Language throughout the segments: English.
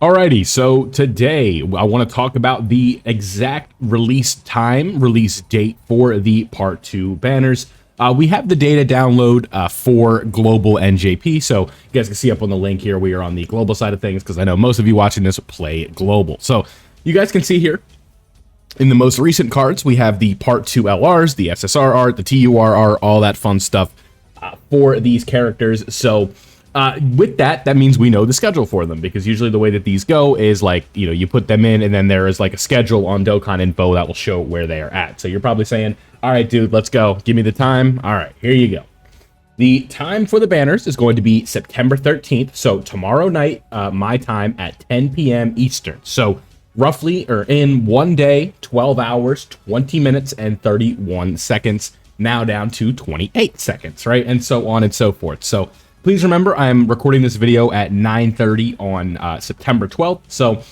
Alrighty, so today I want to talk about the exact release time, release date for the Part 2 banners. We have the data download for global NJP, so you guys can see up on the link here, we are on the global side of things, because I know most of you watching this play global. So you guys can see here, in the most recent cards, we have the Part 2 LRs, the SSR art, the TURR, all that fun stuff for these characters. So with that means we know the schedule for them, because usually the way that these go is like, you know, you put them in and then there is like a schedule on Dokkan info that will show where they are at. So you're probably saying, all right, dude, let's go. Give me the time. All right, here you go. The time for the banners is going to be September 13th. So tomorrow night, my time at 10 p.m. Eastern. So roughly, or in one day, 12 hours, 20 minutes, and 31 seconds, now down to 28 seconds, right? And so on and so forth. So please remember, I'm recording this video at 9:30 on September 12th. So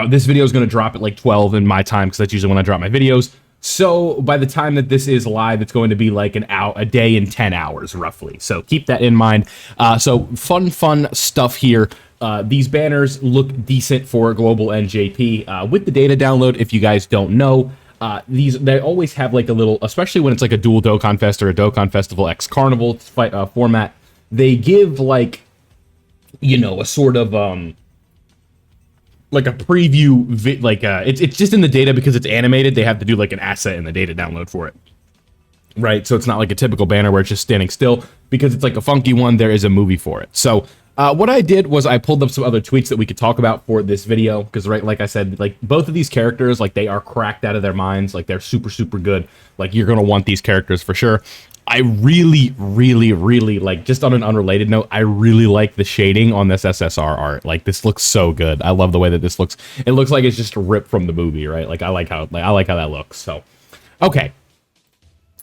this video is going to drop at like 12 in my time, because that's usually when I drop my videos. So by the time that this is live, it's going to be like a day and 10 hours roughly. So keep that in mind. So fun stuff here. These banners look decent for global NJP. With the data download, if you guys don't know, they always have like a little, especially when it's like a dual Dokkan Fest or a Dokkan Festival X Carnival format. They give like, you know, a sort of like a preview, it's just in the data because it's animated. They have to do like an asset in the data download for it, right? So it's not like a typical banner where it's just standing still, because it's like a funky one. There is a movie for it. So what I did was I pulled up some other tweets that we could talk about for this video, because right, like I said, like both of these characters, like they are cracked out of their minds. Like they're super good. Like you're gonna want these characters for sure. I really like, just on an unrelated note, I really like the shading on this SSR art. Like this looks so good. I love the way that this looks. It looks like it's just ripped from the movie, right? Like I like how that looks. So, okay.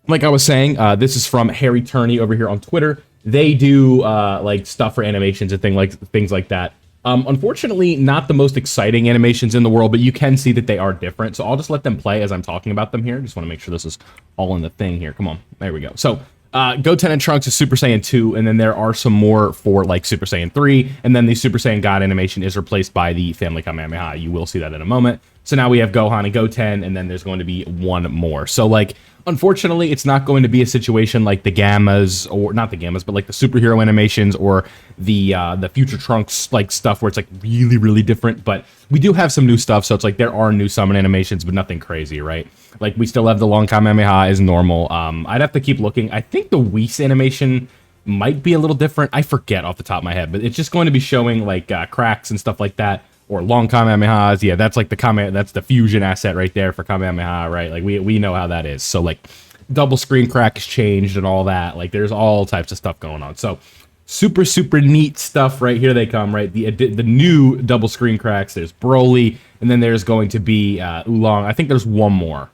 Like I was saying, this is from Harry Turney over here on Twitter. They do like stuff for animations and things like that. Unfortunately, not the most exciting animations in the world, but you can see that they are different. So I'll just let them play as I'm talking about them here. Just want to make sure this is all in the thing here. Come on. There we go. So Goten and Trunks is Super Saiyan 2, and then there are some more for like Super Saiyan 3, and then the Super Saiyan God animation is replaced by the Family Kamehameha. You will see that in a moment. So now we have Gohan and Goten, and then there's going to be one more. So like, unfortunately, it's not going to be a situation like the Gammas, or not the Gammas, but like the superhero animations or the Future Trunks like stuff where it's like really different. But we do have some new stuff, so it's like there are new summon animations, but nothing crazy, right? Like we still have the long Kamehameha as normal. I'd have to keep looking. I think the Whis animation might be a little different. I forget off the top of my head, but it's just going to be showing like cracks and stuff like that. Or long Kamehamehas, yeah, that's like that's the fusion asset right there for Kamehameha, right? Like we know how that is. So like double screen crack is changed and all that. Like there's all types of stuff going on. So super neat stuff right here. They come, right? The new double screen cracks. There's Broly, and then there's going to be Oolong. I think there's one more.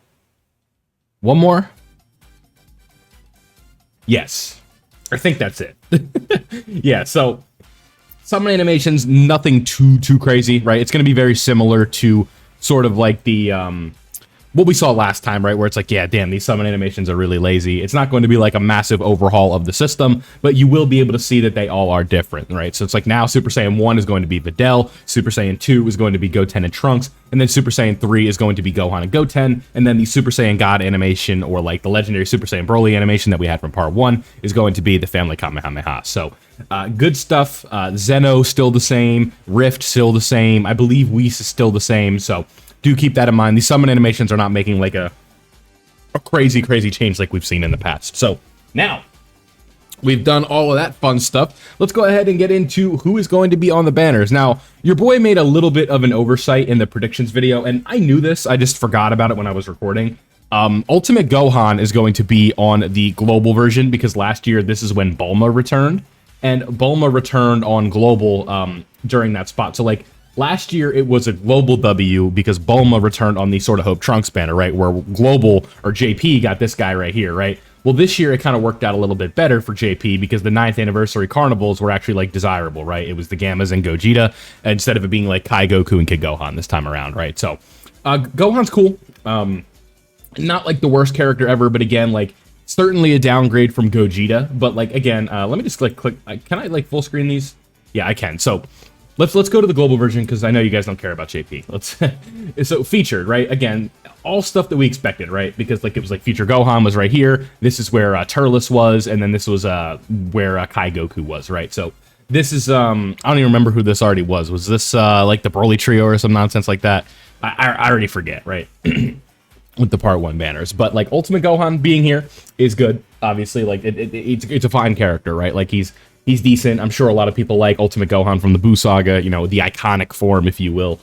One more? Yes, I think that's it. Yeah. So. Summon animations, nothing too crazy, right? It's going to be very similar to sort of like the what we saw last time, right? Where it's like, yeah, damn, these summon animations are really lazy. It's not going to be like a massive overhaul of the system, but you will be able to see that they all are different, right? So it's like now Super Saiyan 1 is going to be Videl, Super Saiyan 2 is going to be Goten and Trunks, and then Super Saiyan 3 is going to be Gohan and Goten, and then the Super Saiyan God animation, or like the legendary Super Saiyan Broly animation that we had from Part 1, is going to be the Family Kamehameha. So good stuff. Zeno still the same, Rift still the same, I believe Whis is still the same, so do keep that in mind. These summon animations are not making like a crazy change like we've seen in the past. So now we've done all of that fun stuff. Let's go ahead and get into who is going to be on the banners. Now, your boy made a little bit of an oversight in the predictions video, and I knew this. I just forgot about it when I was recording. Ultimate Gohan is going to be on the global version, because last year this is when Bulma returned, and Bulma returned on global during that spot. So like, last year, it was a global W because Bulma returned on the Sword of Hope Trunks banner, right? Where global, or JP, got this guy right here, right? Well, this year, it kind of worked out a little bit better for JP because the 9th anniversary carnivals were actually, like, desirable, right? It was the Gammas and Gogeta, instead of it being, like, Kai Goku and Kid Gohan this time around, right? So, Gohan's cool. Not, like, the worst character ever, but again, like, certainly a downgrade from Gogeta. But, like, again, let me just, like, click. Can I, like, full screen these? Yeah, I can. So, let's go to the global version because I know you guys don't care about JP. So featured, right? Again, all stuff that we expected, right? Because like it was like future Gohan was right here. This is where Turles was, and then this was where Kai Goku was, right? So this is I don't even remember who this already was. Was this like the Broly trio or some nonsense like that? I already forget, right? With the part 1 banners, but like Ultimate Gohan being here is good. Obviously, like it's a fine character, right? Like he's decent. I'm sure a lot of people like Ultimate Gohan from the Buu Saga, you know, the iconic form, if you will.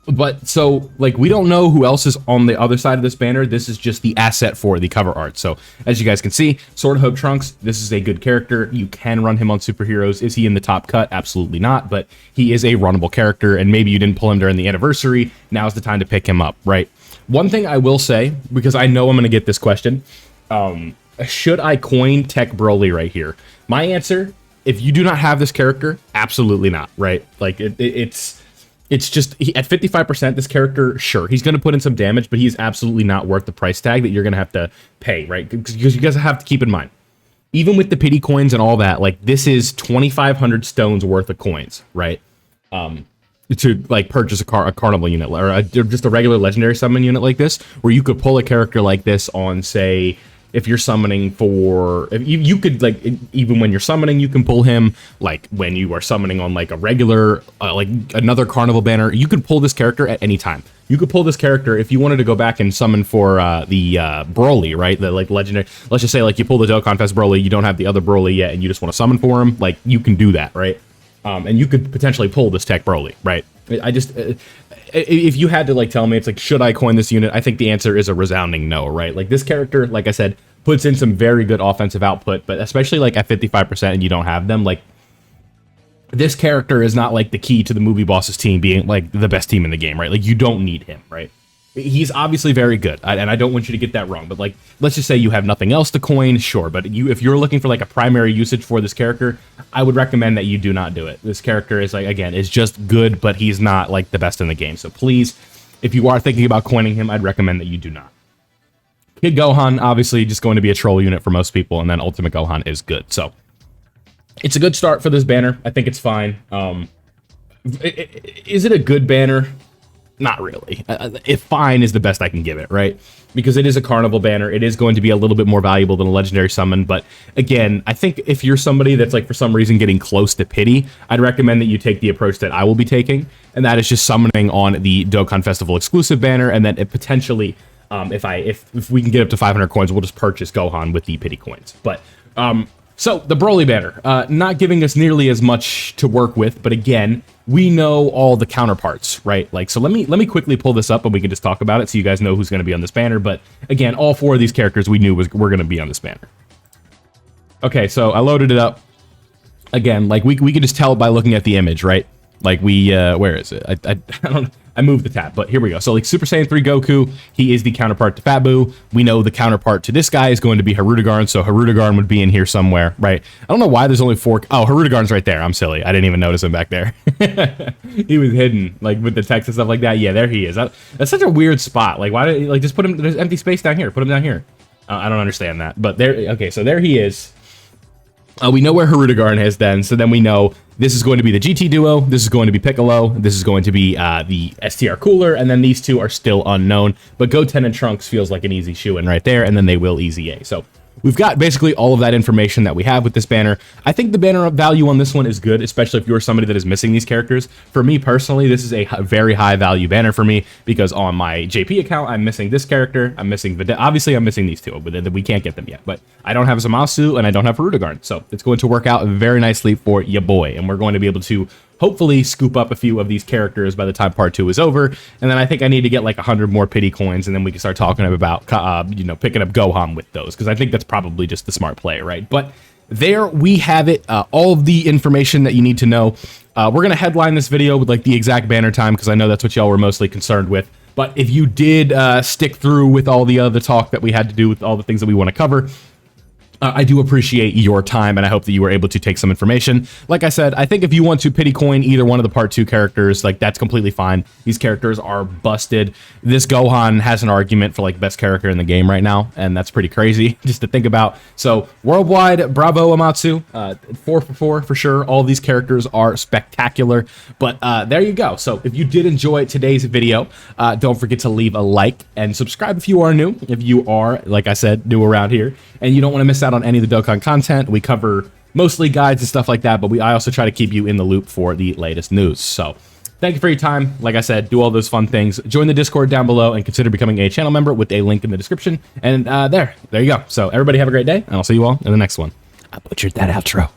But so like we don't know who else is on the other side of this banner. This is just the asset for the cover art. So as you guys can see, Sword of Hope Trunks, this is a good character. You can run him on superheroes. Is he in the top cut? Absolutely not, but he is a runnable character, and maybe you didn't pull him during the anniversary. Now's the time to pick him up, right? One thing I will say, because I know I'm going to get this question, should I coin Tech Broly right here? My answer, if you do not have this character, absolutely not, right? Like it's just at 55%, this character, sure, he's going to put in some damage, but he's absolutely not worth the price tag that you're going to have to pay, right? Because you guys have to keep in mind, even with the pity coins and all that, like this is 2,500 stones worth of coins, right? To like purchase a carnival unit or just a regular legendary summon unit like this, where you could pull a character like this on, say, if you're summoning for, if you could like, even when you're summoning, you can pull him. Like when you are summoning on like a regular, like another carnival banner, you could pull this character at any time. You could pull this character if you wanted to go back and summon for the Broly, right? The like legendary. Let's just say like you pull the Dokkan Fest Broly, you don't have the other Broly yet, and you just want to summon for him. Like you can do that, right? And you could potentially pull this Tech Broly, right? I just, if you had to like tell me, it's like, should I coin this unit? I think the answer is a resounding no, right? Like this character, like I said, puts in some very good offensive output, but especially like at 55% and you don't have them, like this character is not like the key to the movie boss's team being like the best team in the game, right? Like you don't need him, right? He's obviously very good, and I don't want you to get that wrong, but like, let's just say you have nothing else to coin, sure, but if you're looking for like a primary usage for this character, I would recommend that you do not do it. This character is like, again, is just good, but he's not like the best in the game. So please, if you are thinking about coining him, I'd recommend that you do not. Kid Gohan, obviously just going to be a troll unit for most people, and then Ultimate Gohan is good. So it's a good start for this banner. I think it's fine. Is it a good banner? Not really. If fine is the best I can give it, right? Because it is a carnival banner. It is going to be a little bit more valuable than a legendary summon. But again, I think if you're somebody that's like for some reason getting close to pity, I'd recommend that you take the approach that I will be taking. And that is just summoning on the Dokkan Festival exclusive banner. And then it potentially, if we can get up to 500 coins, we'll just purchase Gohan with the pity coins. But so the Broly banner, not giving us nearly as much to work with, but again, we know all the counterparts, right? Like, so let me quickly pull this up and we can just talk about it so you guys know who's going to be on this banner. But again, all 4 of these characters we knew were going to be on this banner. Okay, so I loaded it up. Again, like we can just tell by looking at the image, right? Like where is it? I don't. I moved the tab, but here we go. So like Super Saiyan 3 Goku, he is the counterpart to Fat Buu. We know the counterpart to this guy is going to be Harudegarn, so Harudegarn would be in here somewhere, right? I don't know why there's only 4. Oh, Harudegarn's right there. I'm silly. I didn't even notice him back there. He was hidden, like with the text and stuff like that. Yeah, there he is. That's such a weird spot. Like, why did like just put him? There's empty space down here. Put him down here. I don't understand that, but there. Okay, so there he is. We know where Harudegarn is then, so then we know this is going to be the GT duo, this is going to be Piccolo, this is going to be the STR Cooler, and then these 2 are still unknown, but Goten and Trunks feels like an easy shoe-in right there, and then they will easy A. So we've got basically all of that information that we have with this banner. I think the banner value on this one is good, especially if you're somebody that is missing these characters. For me personally, this is a very high value banner for me, because on my JP account, I'm missing this character, I'm missing obviously I'm missing these 2, but we can't get them yet. But I don't have Zamasu and I don't have Harudegarn, so it's going to work out very nicely for ya boy, and we're going to be able to hopefully scoop up a few of these characters by the time part 2 is over. And then I think I need to get like 100 more pity coins, and then we can start talking about picking up Gohan with those, because I think that's probably just the smart play, right? But there we have it, all of the information that you need to know. We're going to headline this video with like the exact banner time, because I know that's what y'all were mostly concerned with. But if you did stick through with all the other talk that we had to do with all the things that we want to cover, I do appreciate your time, and I hope that you were able to take some information. Like I said, I think if you want to pity coin either one of the Part 2 characters, like, that's completely fine. These characters are busted. This Gohan has an argument for, like, best character in the game right now, and that's pretty crazy just to think about. So, worldwide, bravo, Amatsu. 4 for 4 for sure. All these characters are spectacular. But there you go. So, if you did enjoy today's video, don't forget to leave a like and subscribe if you are new. If you are, like I said, new around here, and you don't want to miss out on any of the Dokkan content. We cover mostly guides and stuff like that, but I also try to keep you in the loop for the latest news. So thank you for your time. Like I said, do all those fun things. Join the Discord down below and consider becoming a channel member with a link in the description. And there you go. So everybody have a great day, and I'll see you all in the next one. I butchered that outro.